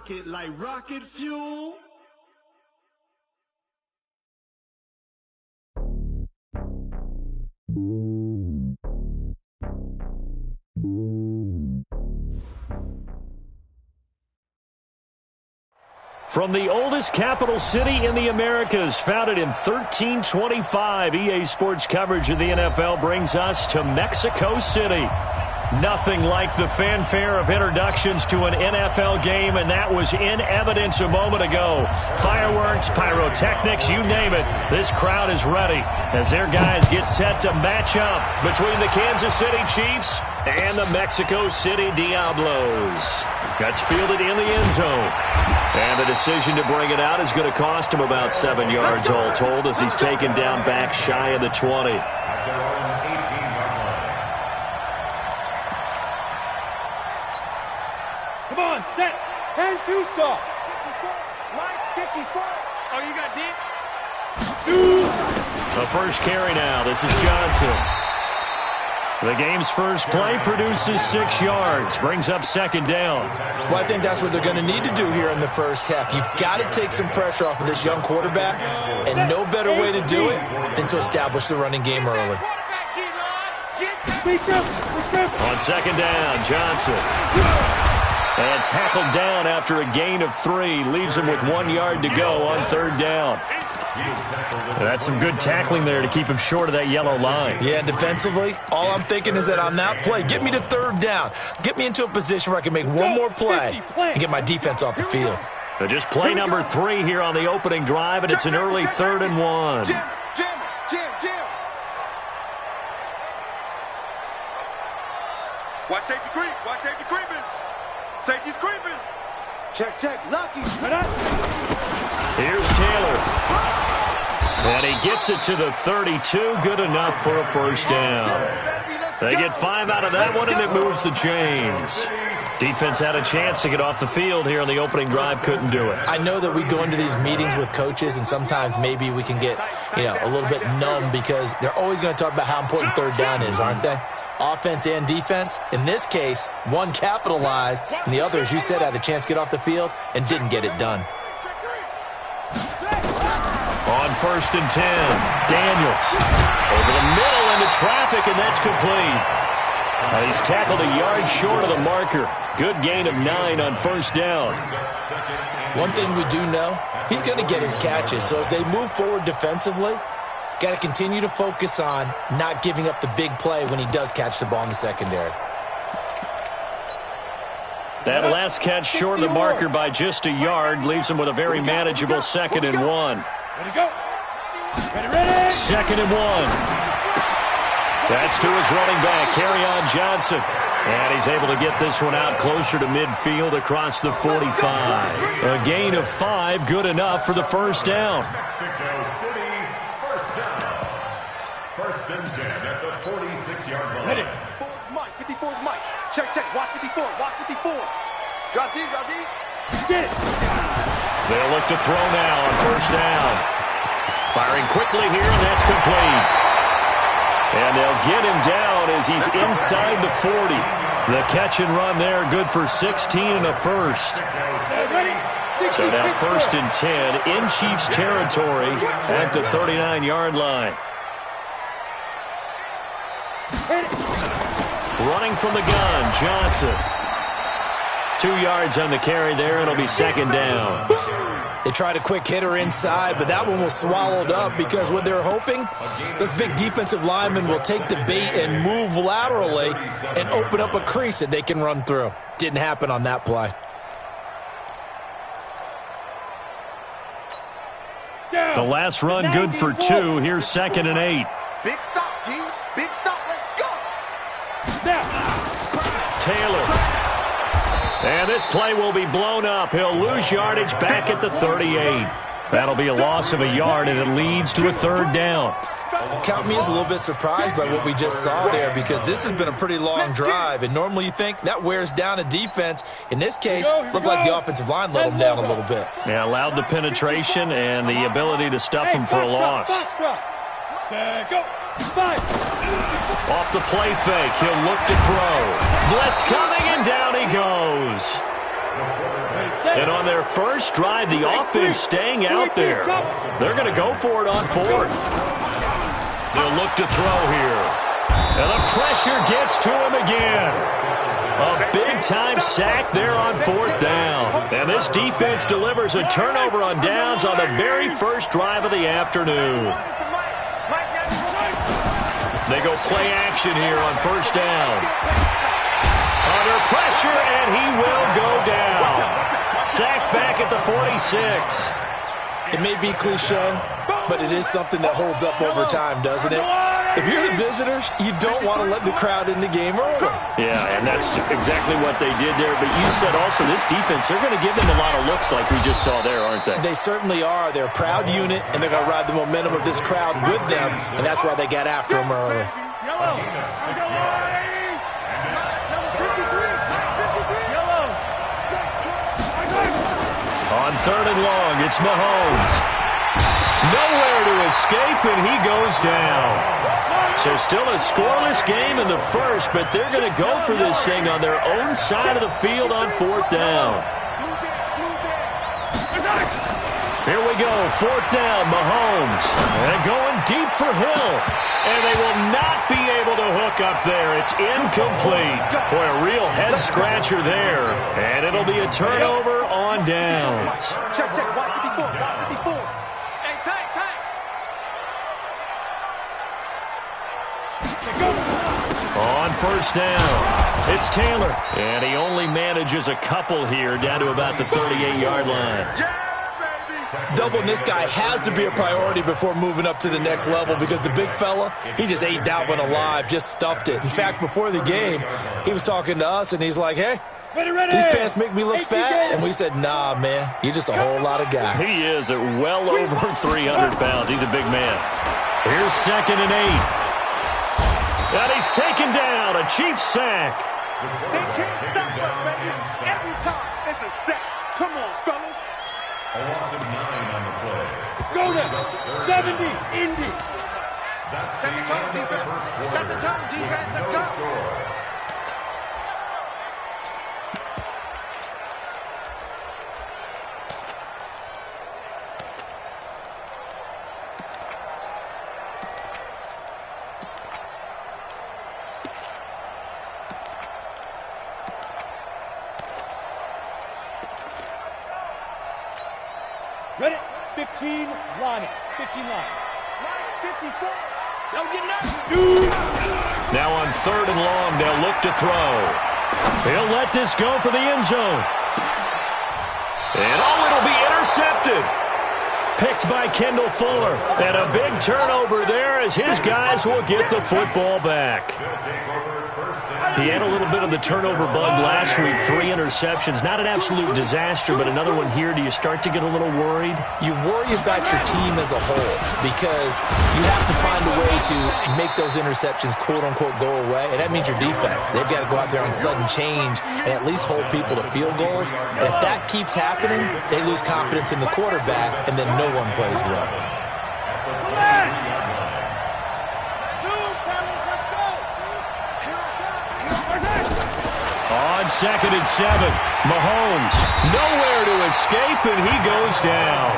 it like rocket fuel. From the oldest capital city in the Americas, founded in 1325, EA Sports coverage of the NFL brings us to Mexico City. Nothing like the fanfare of introductions to an NFL game, and that was in evidence a moment ago. Fireworks, pyrotechnics, you name it. This crowd is ready as their guys get set to match up between the Kansas City Chiefs and the Mexico City Diablos. That's fielded in the end zone. And the decision to bring it out is going to cost him about 7 yards all told as he's taken down back shy of the 20. Come on, set. 10-2 stop. 54. Oh, you got deep? The first carry now. This is Johnson. The game's first play produces 6 yards. Brings up second down. Well, I think that's what they're going to need to do here in the first half. You've got to take some pressure off of this young quarterback, and no better way to do it than to establish the running game early. On second down, Johnson. And tackled down after a gain of 3. Leaves him with 1 yard to go on third down. That's some good tackling there to keep him short of that yellow line. Yeah, and defensively, all I'm thinking is that on that play, get me to third down. Get me into a position where I can make one more play and get my defense off the field. So just play number 3 here on the opening drive, and it's an early 3rd and 1. Jim. Watch safety creep. Watch safety creeping. Safety's creeping. Check. Lucky. Here's Taylor. And he gets it to the 32. Good enough for a first down. They get 5 out of that one, and it moves the chains. Defense had a chance to get off the field here on the opening drive. Couldn't do it. I know that we go into these meetings with coaches, and sometimes maybe we can get, a little bit numb because they're always going to talk about how important third down is, aren't they? Offense and defense. In this case, one capitalized, and the other, as you said, had a chance to get off the field and didn't get it done. On 1st and 10, Daniels. Over the middle into traffic, and that's complete. He's tackled a yard short of the marker. Good gain of 9 on first down. One thing we do know, he's going to get his catches. So as they move forward defensively, got to continue to focus on not giving up the big play when he does catch the ball in the secondary. That last catch short of the marker by just a yard leaves him with a very manageable 2nd and 1. Ready, go. Ready. 2nd and 1. That's to his running back, Kerryon Johnson. And he's able to get this one out closer to midfield across the 45. A gain of 5, good enough for the first down. Mexico City, first down. 1st and 10 at the 46-yard line. Ready. 54's Mike. Check. Watch 54. Drop deep. Get it. They'll look to throw now on first down. Firing quickly here, and that's complete. And they'll get him down as he's inside the 40. The catch and run there, good for 16 and a first. So now 1st and 10 in Chiefs territory at the 39-yard line. Running from the gun, Johnson. 2 yards on the carry there. It'll be 2nd down. They tried a quick hitter inside, but that one was swallowed up because what they're hoping, those big defensive linemen will take the bait and move laterally and open up a crease that they can run through. Didn't happen on that play. The last run good for 2. Here's 2nd and 8. Big stop, G. Big stop. Let's go. Taylor. And this play will be blown up. He'll lose yardage back at the 38. That'll be a loss of a yard, and it leads to a 3rd down. Count me as a little bit surprised by what we just saw there because this has been a pretty long drive, and normally you think that wears down a defense. In this case, looked like the offensive line let them down a little bit. Yeah, allowed the penetration and the ability to stuff him for a loss. Go. 5. Off the play fake, he'll look to throw. Blitz coming, and down he goes. And on their first drive, the offense staying out there. They're going to go for it on fourth. They'll look to throw here. And the pressure gets to him again. A big-time sack there on fourth down. And this defense delivers a turnover on downs on the very first drive of the afternoon. They go play action here on first down. Under pressure, and he will go down. Sacked back at the 46. It may be cliche, but it is something that holds up over time, doesn't it? If you're the visitors, you don't want to let the crowd in the game early. Yeah, and that's exactly what they did there. But you said also this defense, they're going to give them a lot of looks like we just saw there, aren't they? They certainly are. They're a proud unit, and they're going to ride the momentum of this crowd with them, and that's why they got after them early. On third and long, it's Mahomes. Nowhere to escape, and he goes down. So still a scoreless game in the first, but they're going to go for this thing on their own side of the field on fourth down. Here we go, fourth down, Mahomes. And going deep for Hill. And they will not be able to hook up there. It's incomplete. Boy, a real head-scratcher there. And it'll be a turnover on downs. Check, watch 54, watch 54. Hey, tight. On first down, it's Taylor. And he only manages a couple here down to about the 38-yard line. Doubling this guy has to be a priority before moving up to the next level because the big fella, he just ate that one alive, just stuffed it. In fact, before the game, he was talking to us, and he's like, hey, these pants make me look fat. And we said, nah, man, you're just a whole lot of guy. He is at well over 300 pounds. He's a big man. Here's 2nd and 8. And he's taken down, a Chiefs sack. They can't stop us, baby. Every time it's a sack. Come on, fellas. A loss of 9 on the play. Go to 70, Indy. Set the tone, defense. Set the tone, defense. Let's go. Ready? 15 line. 15 line. 54. Don't get nothing. Now on third and long, they'll look to throw. He'll let this go for the end zone. And it'll be intercepted. Picked by Kendall Fuller. And a big turnover there as his guys will get the football back. He had a little bit of the turnover bug last week, 3 interceptions. Not an absolute disaster, but another one here. Do you start to get a little worried? You worry about your team as a whole because you have to find a way to make those interceptions, quote-unquote, go away, and that means your defense. They've got to go out there on sudden change and at least hold people to field goals. And if that keeps happening, they lose confidence in the quarterback, and then no one plays well. On 2nd and 7, Mahomes nowhere to escape, and he goes down.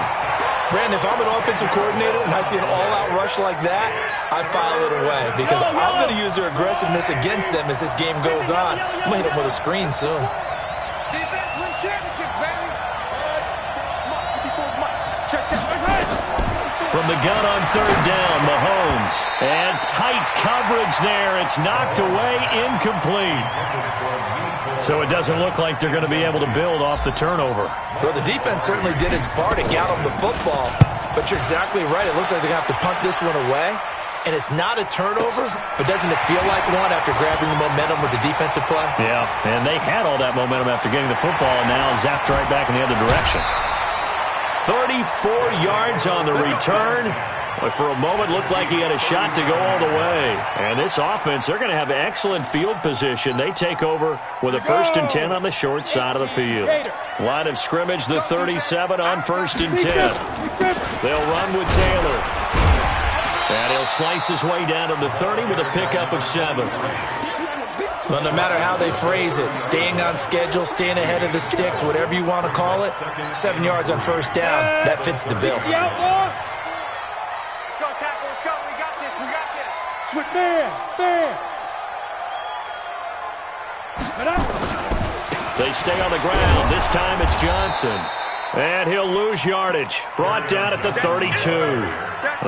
Brandon, if I'm an offensive coordinator and I see an all-out rush like that, I file it away because I'm going to use their aggressiveness against them as this game goes on. I'm going to hit them with a screen soon. Defense wins championships, baby. Check. From the gun on third down, Mahomes. And tight coverage there. It's knocked away, incomplete. So it doesn't look like they're going to be able to build off the turnover. Well, the defense certainly did its part to get them the football. But you're exactly right. It looks like they're going to have to punt this one away. And it's not a turnover, but doesn't it feel like one after grabbing the momentum with the defensive play? Yeah, and they had all that momentum after getting the football, and now zapped right back in the other direction. 34 yards on the return. But for a moment, looked like he had a shot to go all the way. And this offense, they're going to have excellent field position. They take over with a 1st and 10 on the short side of the field. Line of scrimmage, the 37 on 1st and 10. They'll run with Taylor. And he'll slice his way down to the 30 with a pickup of 7. Well, no matter how they phrase it, staying on schedule, staying ahead of the sticks, whatever you want to call it, 7 yards on first down, that fits the bill. Let's go, tackle. Let's go. We got this. We got this. Switch. Man. They stay on the ground. This time it's Johnson. And he'll lose yardage. Brought down at the 32.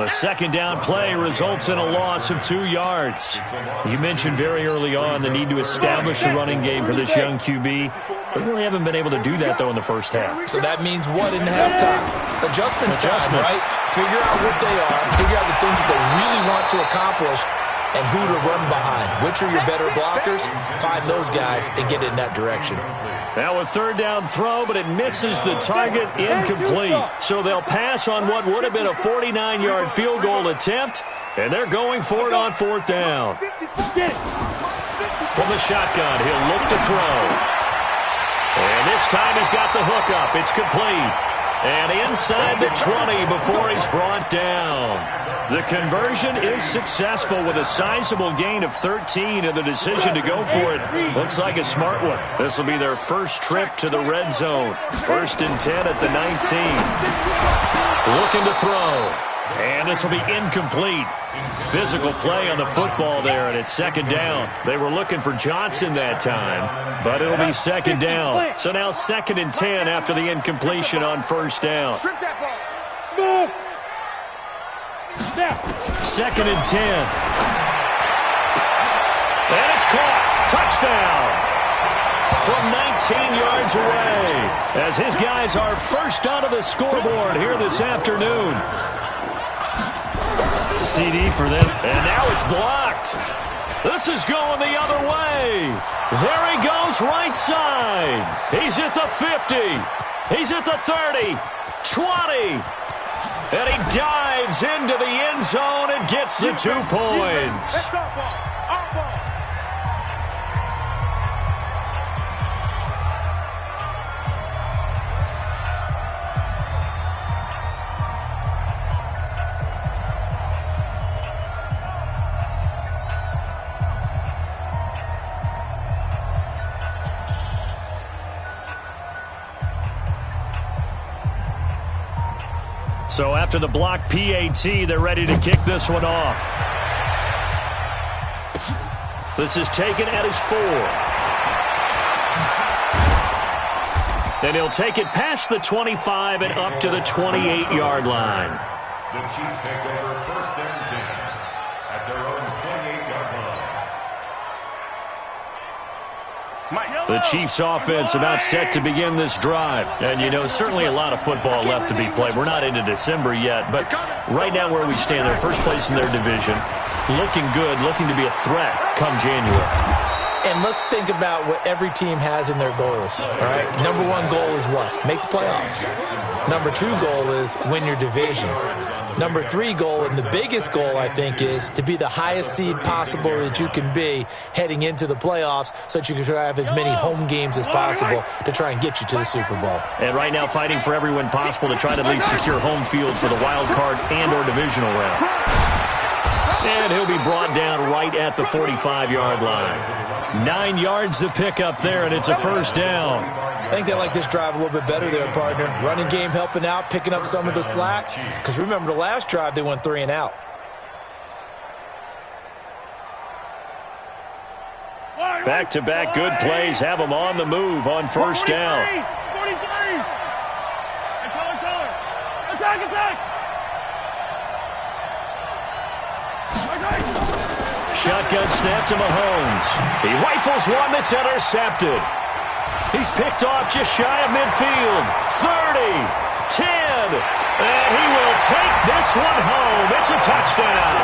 A second down play results in a loss of 2 yards. You mentioned very early on the need to establish a running game for this young QB. They really haven't been able to do that, though, in the first half. So that means what in halftime? Adjustments time, right? Figure out what they are. Figure out the things that they really want to accomplish and who to run behind. Which are your better blockers? Find those guys and get in that direction. Now a third down throw, but it misses the target, incomplete. So they'll pass on what would have been a 49-yard field goal attempt, and they're going for it on fourth down. From the shotgun, he'll look to throw. And this time he's got the hook up. It's complete. And inside the 20 before he's brought down. The conversion is successful with a sizable gain of 13, and the decision to go for it looks like a smart one. This will be their first trip to the red zone. 1st and 10 at the 19. Looking to throw. And this will be incomplete. Physical play on the football there, and it's second down. They were looking for Johnson that time, but it'll be second down. So now 2nd and 10 after the incompletion on first down. Strip that ball. Smooth. 2nd and 10. And it's caught. Touchdown. From 19 yards away. As his guys are first onto the scoreboard here this afternoon. CD for them. And now it's blocked. This is going the other way. There he goes right side. He's at the 50. He's at the 30. 20. And he dives into the end zone and gets the 2 points. That's our ball. Our ball. So after the block PAT, they're ready to kick this one off. This is taken at his 4. Then he'll take it past the 25 and up to the 28-yard line. The Chiefs take over 1st and 10 at their own 28-yard line. The Chiefs offense about set to begin this drive. And, you know, certainly a lot of football left to be played. We're not into December yet, but right now where we stand, they're first place in their division. Looking good, looking to be a threat come January. And let's think about what every team has in their goals, all right? Number 1 goal is what? Make the playoffs. Number 2 goal is win your division. Number 3 goal, and the biggest goal, I think, is to be the highest seed possible that you can be heading into the playoffs so that you can have as many home games as possible to try and get you to the Super Bowl. And right now fighting for every win possible to try to at least secure home field for the wild card and or divisional round. And he'll be brought down right at the 45-yard line. 9 yards to pick up there, and it's a first down. I think they like this drive a little bit better there, partner. Running game helping out, picking up some of the slack. Because remember, the last drive, they went 3 and out. Back-to-back good plays have them on the move on first down. 43. Attack. Shotgun snap to Mahomes. He rifles one that's intercepted. He's picked off just shy of midfield. 30, 10, and he will take this one home. It's a touchdown.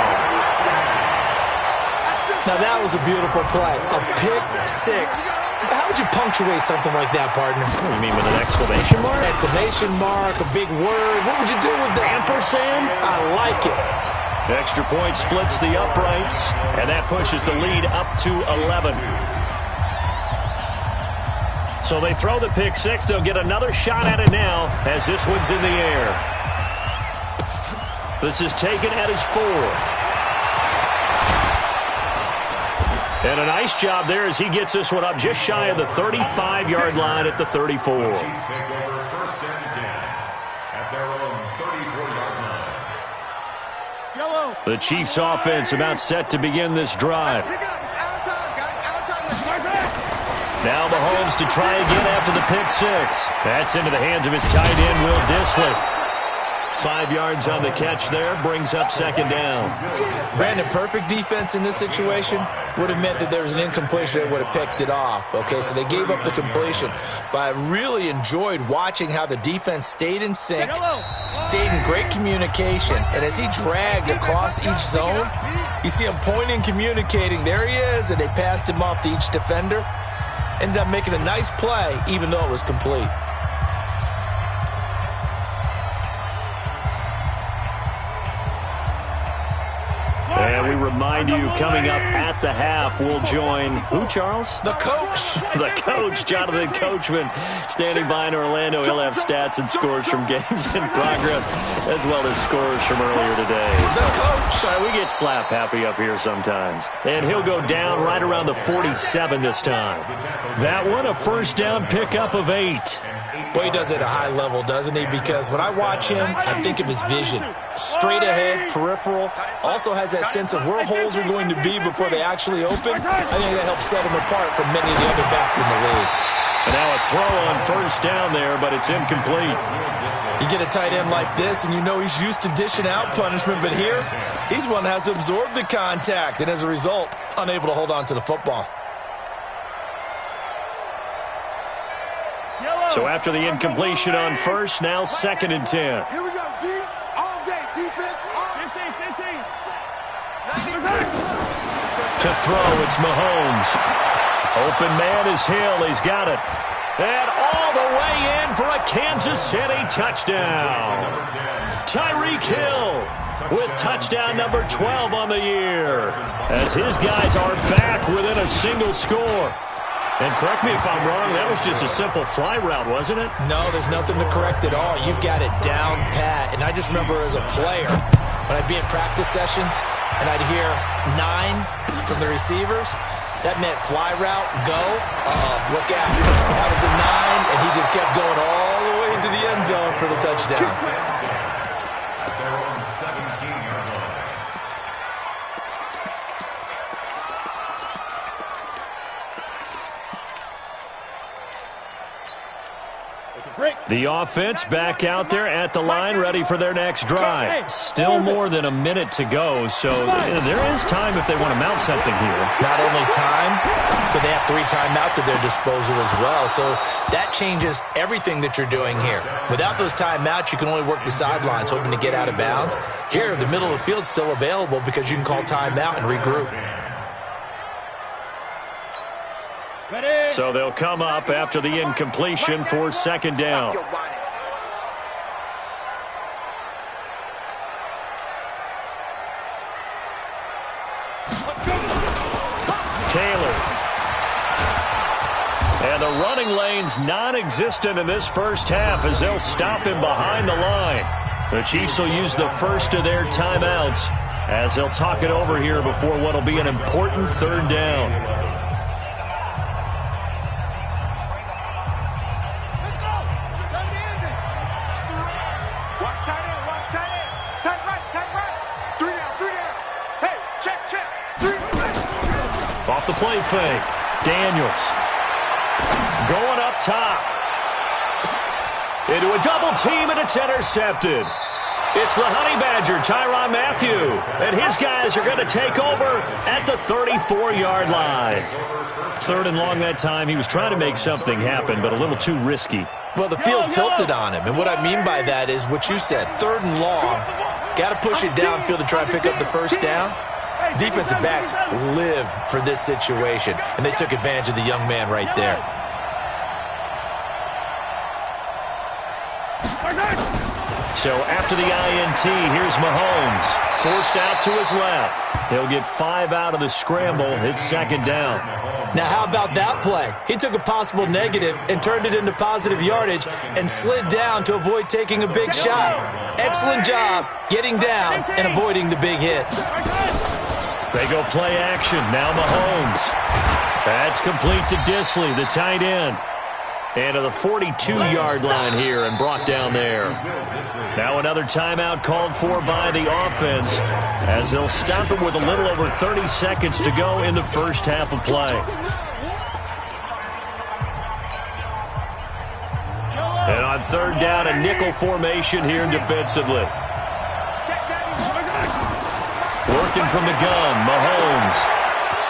Now that was a beautiful play. A pick 6. How would you punctuate something like that, partner? What do you mean, with an exclamation mark? Exclamation mark, a big word. What would you do with that? Ampersand? I like it. Extra point splits the uprights, and that pushes the lead up to 11. So they throw the pick 6. They'll get another shot at it now as this one's in the air. This is taken at his 4. And a nice job there as he gets this one up just shy of the 35-yard line at the 34. The Chiefs take over 1st and 10 at their own 34-yard line. The Chiefs offense about set to begin this drive. Now Mahomes to try again after the pick six. That's into the hands of his tight end, Will Dissly. 5 yards on the catch there, brings up 2nd down. Brandon, perfect defense in this situation would have meant that there was an incompletion that would have picked it off. Okay, so they gave up the completion. But I really enjoyed watching how the defense stayed in sync, stayed in great communication. And as he dragged across each zone, you see him pointing, communicating. There he is, and they passed him off to each defender. Ended up making a nice play, even though it was complete. And we remind you, coming up at the half, we'll join who, Charles? The coach. The coach, Jonathan Coachman, standing by in Orlando. He'll have stats and scores from games in progress, as well as scores from earlier today. The coach. Sorry, we get slap happy up here sometimes. And he'll go down right around the 47 this time. That one, a 1st down pickup of 8. Boy, he does it at a high level, doesn't he? Because when I watch him, I think of his vision. Straight ahead, peripheral. Also has that sense of where holes are going to be before they actually open. I think that helps set him apart from many of the other backs in the league. And now a throw on 1st down there, but it's incomplete. You get a tight end like this, and you know he's used to dishing out punishment, but here, he's one that has to absorb the contact, and as a result, unable to hold on to the football. So after the incompletion on 1st, now 2nd and 10. Here we go, D. All day, defense. To throw, it's Mahomes. Open man is Hill. He's got it. And all the way in for a Kansas City touchdown. Tyreek Hill with touchdown number 12 on the year, as his guys are back within a single score. And correct me if I'm wrong, that was just a simple fly route, wasn't it? No, there's nothing to correct at all. You've got it down pat. And I just remember as a player, when I'd be in practice sessions and I'd hear 9 from the receivers, that meant fly route, go, look out. That was the 9, and he just kept going all the way into the end zone for the touchdown. At their own 17-yard line. The offense back out there at the line, ready for their next drive. Still more than a minute to go, so there is time if they want to mount something here. Not only time, but they have 3 timeouts at their disposal as well. So that changes everything that you're doing here. Without those timeouts, you can only work the sidelines, hoping to get out of bounds. Here, the middle of the field is still available because you can call timeout and regroup. So they'll come up after the incompletion for 2nd down. Taylor. And the running lane's non-existent in this first half as they'll stop him behind the line. The Chiefs will use the first of their timeouts as they'll talk it over here before what will be an important 3rd down. Off the play fake. Daniels. Going up top. Into a double team, and it's intercepted. It's the Honey Badger, Tyrann Mathieu. And his guys are going to take over at the 34-yard line. 3rd and long that time. He was trying to make something happen, but a little too risky. Well, the field tilted on him. And what I mean by that is what you said. 3rd and long. Got to push it downfield to try and pick up the 1st down. Defensive backs live for this situation, and they took advantage of the young man right there. So after the INT, here's Mahomes. Forced out to his left. He'll get 5 out of the scramble. It's 2nd down. Now, how about that play? He took a possible negative and turned it into positive yardage and slid down to avoid taking a big shot. Excellent job getting down and avoiding the big hit. They go play action. Now Mahomes. That's complete to Disley, the tight end. And to the 42-yard line here and brought down there. Now another timeout called for by the offense as they'll stop it with a little over 30 seconds to go in the first half of play. And on third down, a nickel formation here defensively. Working from the gun, Mahomes.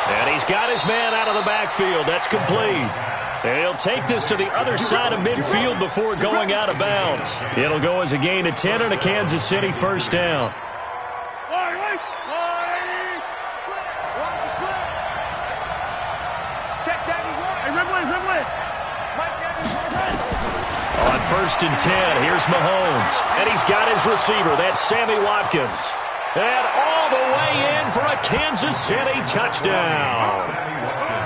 And he's got his man out of the backfield. That's complete. And he'll take this to the other side of midfield before going out of bounds. It'll go as a gain of 10 and a Kansas City first down. On first and 10, here's Mahomes. And he's got his receiver. That's Sammy Watkins. And all the way in for a Kansas City touchdown.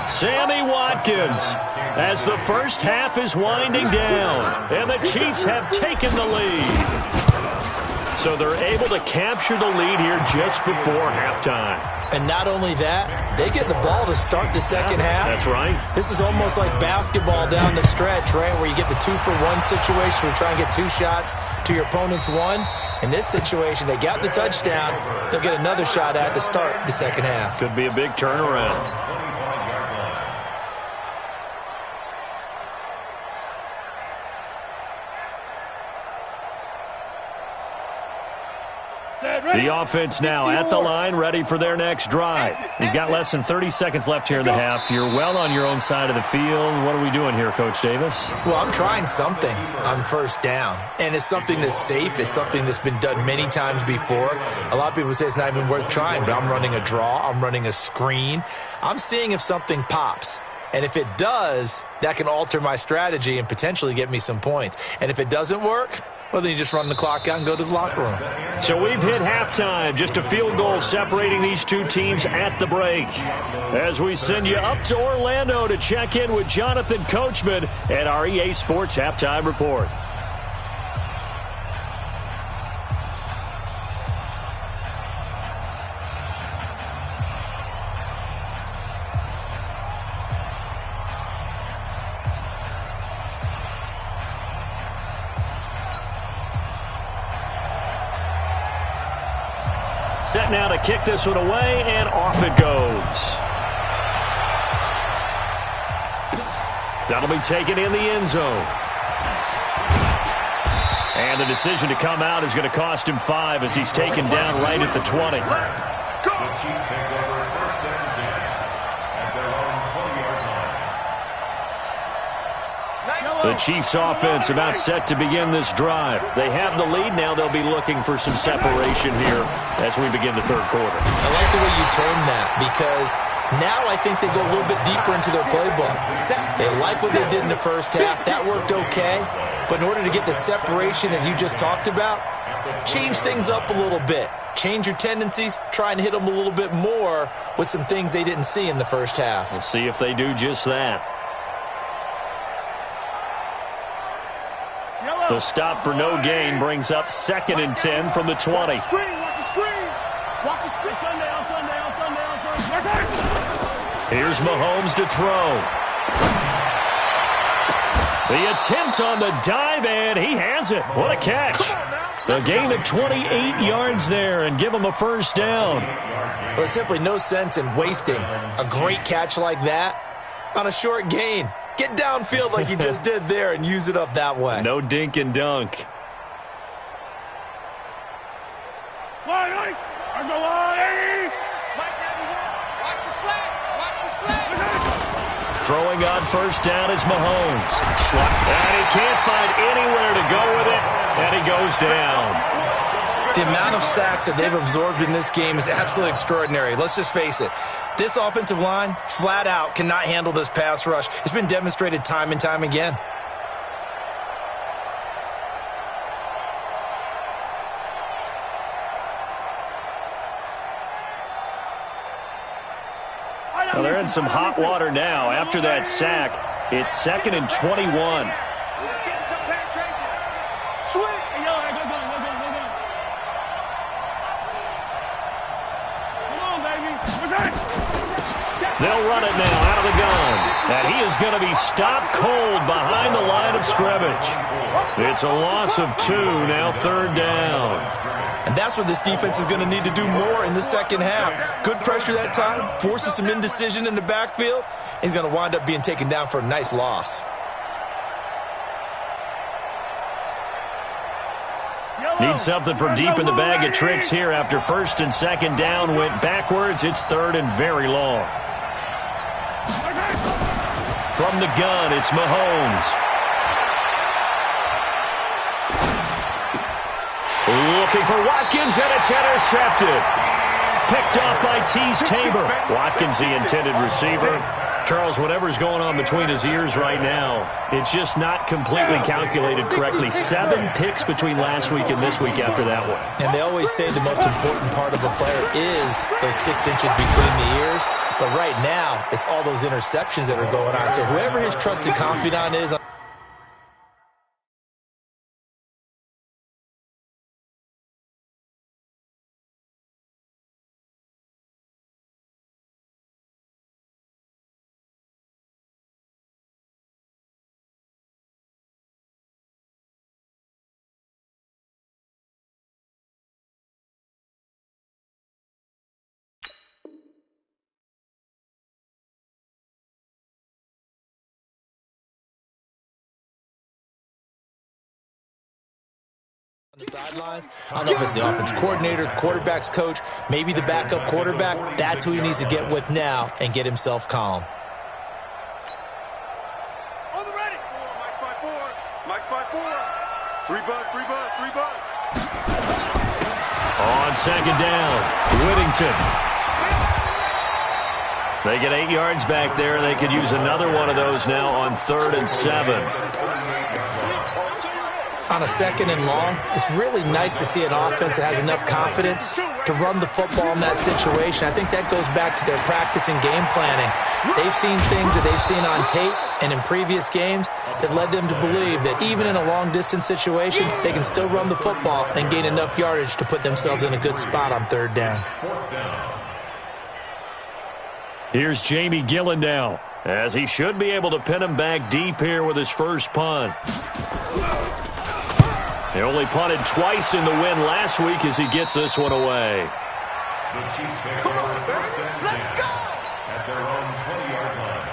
Sammy Watkins as the first half is winding down. And the Chiefs have taken the lead. So they're able to capture the lead here just before halftime. And not only that, they get the ball to start the second half. That's right. This is almost like basketball down the stretch, right, where you get the 2-for-1 situation where you try and get 2 shots to your opponent's 1. In this situation, they got the touchdown. They'll get another shot at to start the second half. Could be a big turnaround. The offense now at the line, ready for their next drive. You've got less than 30 seconds left here in the half. You're well on your own side of the field. What are we doing here, Coach Davis? Well, I'm trying something on first down, and it's something that's safe. It's something that's been done many times before. A lot of people say it's not even worth trying, but I'm running a draw. I'm running a screen. I'm seeing if something pops. And if it does, that can alter my strategy and potentially get me some points. And if it doesn't work, well, then you just run the clock out and go to the locker room. So we've hit halftime. Just a field goal separating these two teams at the break. As we send you up to Orlando to check in with Jonathan Coachman at our EA Sports Halftime Report. Set now to kick this one away, and off it goes. That'll be taken in the end zone. And the decision to come out is going to cost him 5 as he's taken down right at the 20. The Chiefs offense about set to begin this drive. They have the lead. Now they'll be looking for some separation here as we begin the third quarter. I like the way you term that because now I think they go a little bit deeper into their playbook. They like what they did in the first half. That worked okay. But in order to get the separation that you just talked about, change things up a little bit. Change your tendencies. Try and hit them a little bit more with some things they didn't see in the first half. We'll see if they do just that. The stop for no gain brings up 2nd and 10 from the 20. Watch the screen, watch the screen. Watch the screen. On Sunday. Here's Mahomes to throw. The attempt on the dive, and he has it. What a catch. A gain of 28 yards there and give him a first down. Well, there's simply no sense in wasting a great catch like that on a short gain. Get downfield like you just did there and use it up that way. No dink and dunk. Throwing on first down is Mahomes. And he can't find anywhere to go with it, and he goes down. The amount of sacks that they've absorbed in this game is absolutely extraordinary. Let's just face it. This offensive line, flat out, cannot handle this pass rush. It's been demonstrated time and time again. Well, they're in some hot water now. After that sack, it's 2nd and 21. They'll run it now out of the gun. And he is going to be stopped cold behind the line of scrimmage. It's a loss of 2, now 3rd down. And that's what this defense is going to need to do more in the second half. Good pressure that time, forces some indecision in the backfield. He's going to wind up being taken down for a nice loss. Need something from deep in the bag of tricks here after 1st and 2nd down. Went backwards. It's 3rd and very long. From the gun, it's Mahomes. Looking for Watkins, and it's intercepted. Picked off by Tabor. Watkins, the intended receiver. Charles, whatever's going on between his ears right now, it's just not completely calculated correctly. 7 picks between last week and this week after that one. And they always say the most important part of a player is those 6 inches between the ears. But right now, it's all those interceptions that are going on. So whoever his trusted confidant is on the sidelines. I don't know if it's the offense coordinator, the quarterback's coach, maybe the backup quarterback. That's who he needs to get with now and get himself calm. On the ready. Mike's by 4. Mike's by 4. 3 buzz, 3 buzz, 3 buzz. On 2nd down, Whittington. They get 8 yards back there. They could use another one of those now on 3rd and 7. On a 2nd and long, it's really nice to see an offense that has enough confidence to run the football in that situation. I think that goes back to their practice and game planning. They've seen things that they've seen on tape and in previous games that led them to believe that even in a long-distance situation, they can still run the football and gain enough yardage to put themselves in a good spot on 3rd down. Here's Jamie Gillen now, as he should be able to pin him back deep here with his first punt. He only punted twice in the win last week as he gets this one away. The Chiefs pick up first and 10 at their own 20-yard line.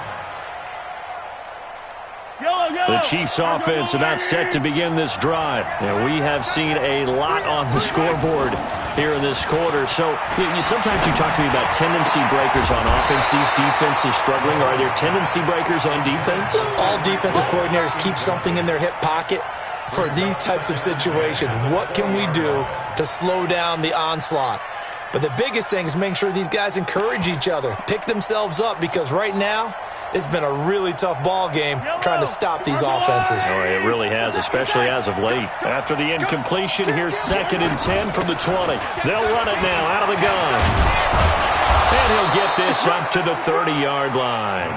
The Chiefs offense about set to begin this drive. And we have seen a lot on the scoreboard here in this quarter. So sometimes you talk to me about tendency breakers on offense. These defenses struggling. Are there tendency breakers on defense? All defensive coordinators keep something in their hip pocket for these types of situations. What can we do to slow down the onslaught? But the biggest thing is making sure these guys encourage each other, pick themselves up, because right now it's been a really tough ball game trying to stop these offenses. Oh, it really has, especially as of late. After the incompletion, here's 2nd and 10 from the 20. They'll run it now out of the gun. And he'll get this up to the 30-yard line.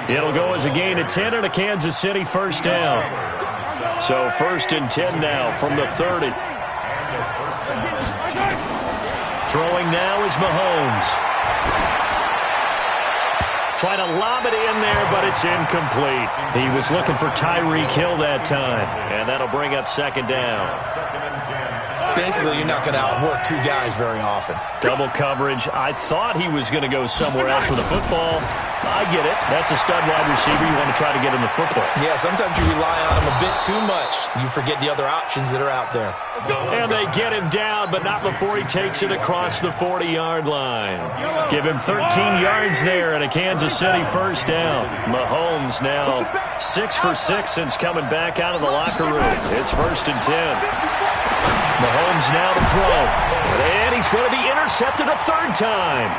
It'll go as a gain of 10 and a Kansas City first down. So 1st and 10 now from the 30. Throwing now is Mahomes. Trying to lob it in there, but it's incomplete. He was looking for Tyreek Hill that time, and that'll bring up 2nd down. Basically, you're not going to outwork 2 guys very often. Double coverage. I thought he was going to go somewhere else with the football. I get it. That's a stud wide receiver. You want to try to get him the football. Yeah, sometimes you rely on him a bit too much. You forget the other options that are out there. And they get him down, but not before he takes it across the 40-yard line. Give him 13 yards there and a Kansas City first down. Mahomes now 6 for 6 since coming back out of the locker room. It's 1st and 10. Mahomes now to throw. And he's going to be intercepted a 3rd time.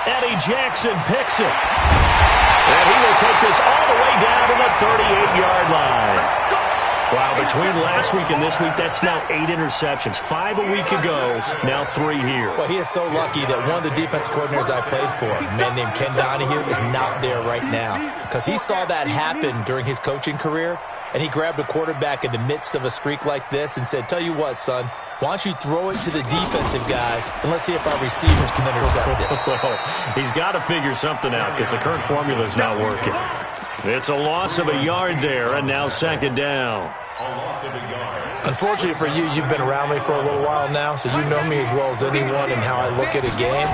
Eddie Jackson picks it. And he will take this all the way down to the 38-yard line. Wow, between last week and this week, that's now 8 interceptions. 5 a week ago, now 3 here. Well, he is so lucky that one of the defense coordinators I played for, a man named Ken Donahue, is not there right now. Because he saw that happen during his coaching career, and he grabbed a quarterback in the midst of a streak like this and said, tell you what, son, why don't you throw it to the defensive guys, and let's see if our receivers can intercept it. He's got to figure something out because the current formula is not working. It's a loss of a yard there, and now second down. Unfortunately for you, you've been around me for a little while now, so you know me as well as anyone and how I look at a game.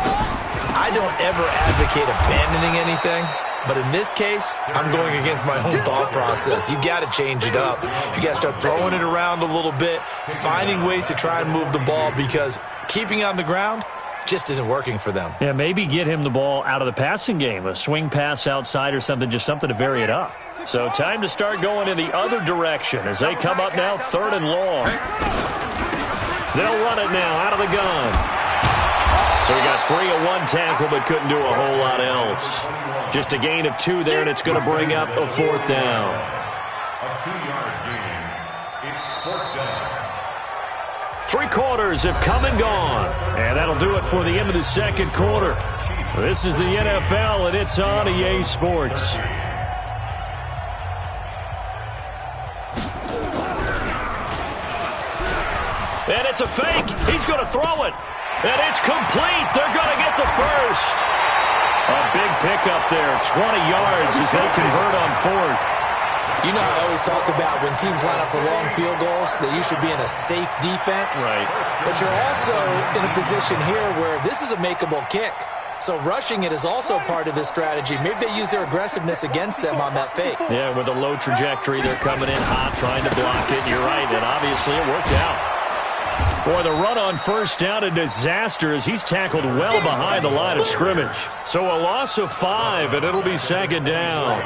I don't ever advocate abandoning anything, but in this case, I'm going against my own thought process. You got to change it up. You got to start throwing it around a little bit, finding ways to try and move the ball, because keeping on the ground just isn't working for them. Yeah, maybe get him the ball out of the passing game, a swing pass outside or something, just something to vary it up. So time to start going in the other direction as they come up now, 3rd and long. They'll run it now out of the gun. So he got free of 1 tackle but couldn't do a whole lot else. Just a gain of 2 there, and it's going to bring up a 4th down. A 2-yard gain. It's 4th down. 3 quarters have come and gone, and that'll do it for the end of the second quarter. This is the NFL, and it's on EA Sports. And it's a fake. He's going to throw it, and it's complete. They're going to get the first. A big pickup there, 20 yards as they convert on 4th. You know, I always talk about when teams line up for long field goals, that you should be in a safe defense. Right. But you're also in a position here where this is a makeable kick. So rushing it is also part of this strategy. Maybe they use their aggressiveness against them on that fake. Yeah, with a low trajectory, they're coming in hot, trying to block it. You're right, and obviously it worked out. Boy, the run on 1st down, a disaster as he's tackled well behind the line of scrimmage. So a loss of 5, and it'll be 2nd down.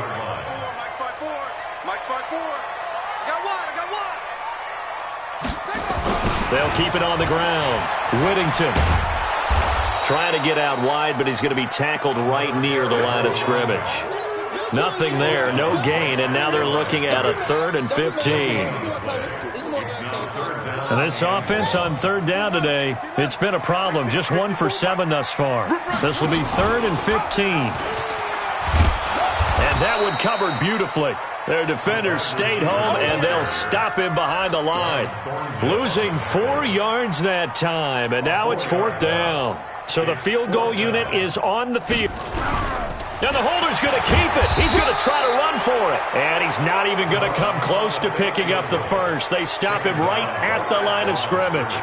They'll keep it on the ground. Whittington trying to get out wide, but he's going to be tackled right near the line of scrimmage. Nothing there, no gain, and now they're looking at a 3rd and 15. And this offense on 3rd down today, it's been a problem. Just 1 for 7 thus far. This will be 3rd and 15. And that one covered beautifully. Their defenders stayed home, and they'll stop him behind the line. Losing 4 yards that time, and now it's 4th down. So the field goal unit is on the field. Now the holder's going to keep it. He's going to try to run for it. And he's not even going to come close to picking up the first. They stop him right at the line of scrimmage.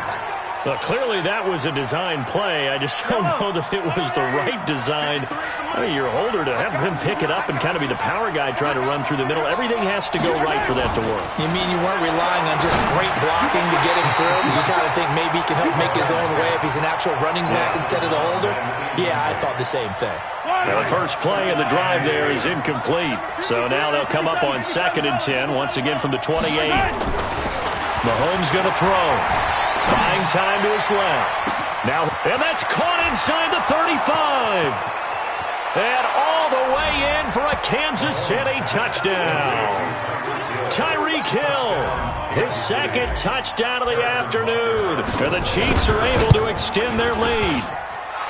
Well, clearly that was a design play. I just don't know that it was the right design. I mean, your holder to have him pick it up and kind of be the power guy trying to run through the middle. Everything has to go right for that to work. You mean you weren't relying on just great blocking to get him through? You kind of think maybe he can help make his own way if he's an actual running back instead of the holder? Yeah, I thought the same thing. Well, the first play of the drive there is incomplete. So now they'll come up on 2nd and 10, once again from the 28. Mahomes going to throw. Buying time to his left. Now, and that's caught inside the 35. And all the way in for a Kansas City touchdown. Tyreek Hill, his 2nd touchdown of the afternoon. And the Chiefs are able to extend their lead.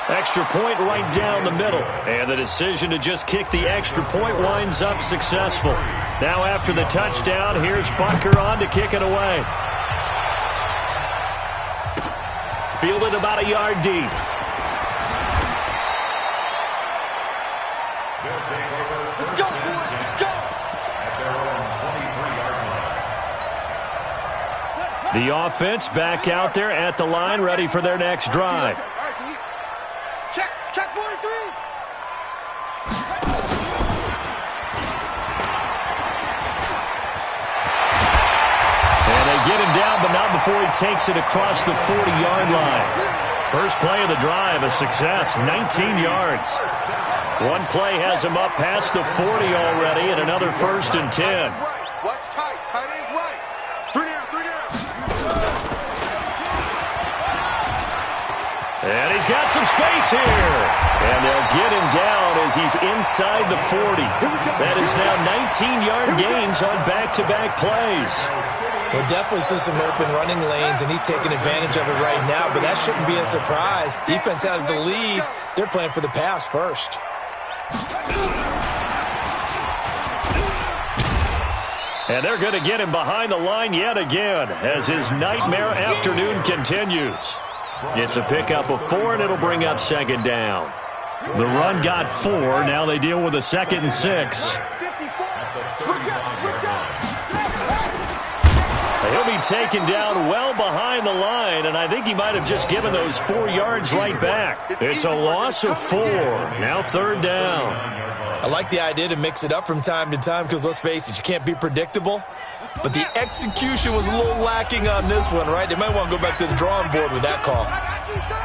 Extra point right down the middle. And the decision to just kick the extra point winds up successful. Now after the touchdown, here's Butker on to kick it away. Fielded about a yard deep. Let's go, boys. Let's go. At their own 23-yard line. The offense back out there at the line, ready for their next drive. All right, D. Check 43. And they get him down, but not before he takes it across the 40-yard line. First play of the drive, a success, 19 yards. One play has him up past the 40 already, and another 1st and 10. Watch tight. Tight is right. 3 down. And he's got some space here. And they'll get him down as he's inside the 40. That is now 19-yard gains on back-to-back plays. We'll definitely see some open running lanes, and he's taking advantage of it right now, but that shouldn't be a surprise. Defense has the lead. They're playing for the pass first. And they're going to get him behind the line yet again as his nightmare afternoon continues. It's a pickup of 4, and it'll bring up second down. The run got 4. Now they deal with a 2nd and 6. He'll be taken down well behind the line, and I think he might have just given those 4 yards right back. It's a loss of 4. Now 3rd down. I like the idea to mix it up from time to time because, let's face it, you can't be predictable. But the execution was a little lacking on this one, right? They might want to go back to the drawing board with that call.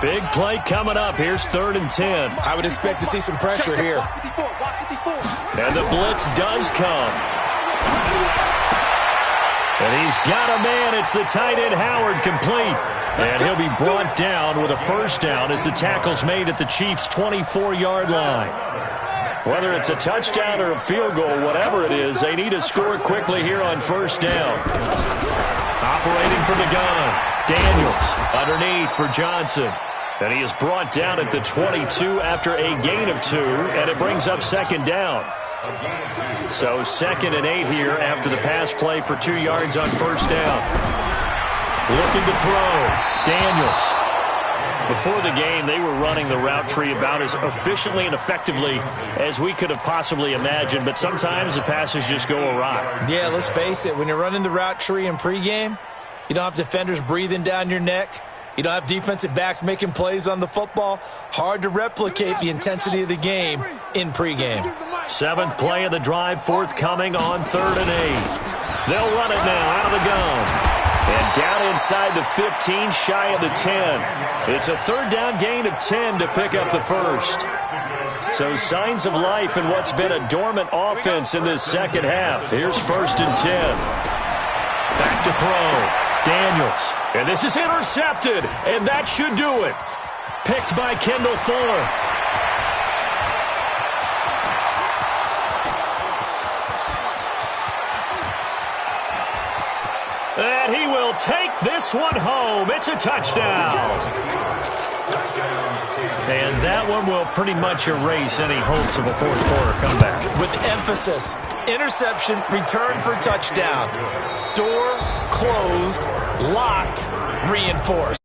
Big play coming up. Here's 3rd and 10. I would expect to see some pressure here. And the blitz does come. And he's got a man. It's the tight end, Howard, complete. And he'll be brought down with a 1st down as the tackle's made at the Chiefs' 24-yard line. Whether it's a touchdown or a field goal, whatever it is, they need to score quickly here on 1st down. Operating from the gun, Daniels underneath for Johnson. And he is brought down at the 22 after a gain of 2, and it brings up 2nd down. So 2nd and 8 here after the pass play for 2 yards on 1st down. Looking to throw, Daniels. Before the game, they were running the route tree about as efficiently and effectively as we could have possibly imagined, but sometimes the passes just go awry. Yeah, let's face it, when you're running the route tree in pregame, you don't have defenders breathing down your neck. You don't have defensive backs making plays on the football. Hard to replicate the intensity of the game in pregame. 7th play of the drive, forthcoming on 3rd and 8. They'll run it now out of the gun. And down inside the 15, shy of the 10. It's a 3rd down gain of 10 to pick up the 1st. So signs of life in what's been a dormant offense in this 2nd half. Here's 1st and 10. Back to throw. Daniels. And this is intercepted. And that should do it. Picked by Kendall Fuller. And he will take this one home. It's a touchdown. And that one will pretty much erase any hopes of a 4th quarter comeback. With emphasis, interception, return for touchdown. Door closed, locked, reinforced.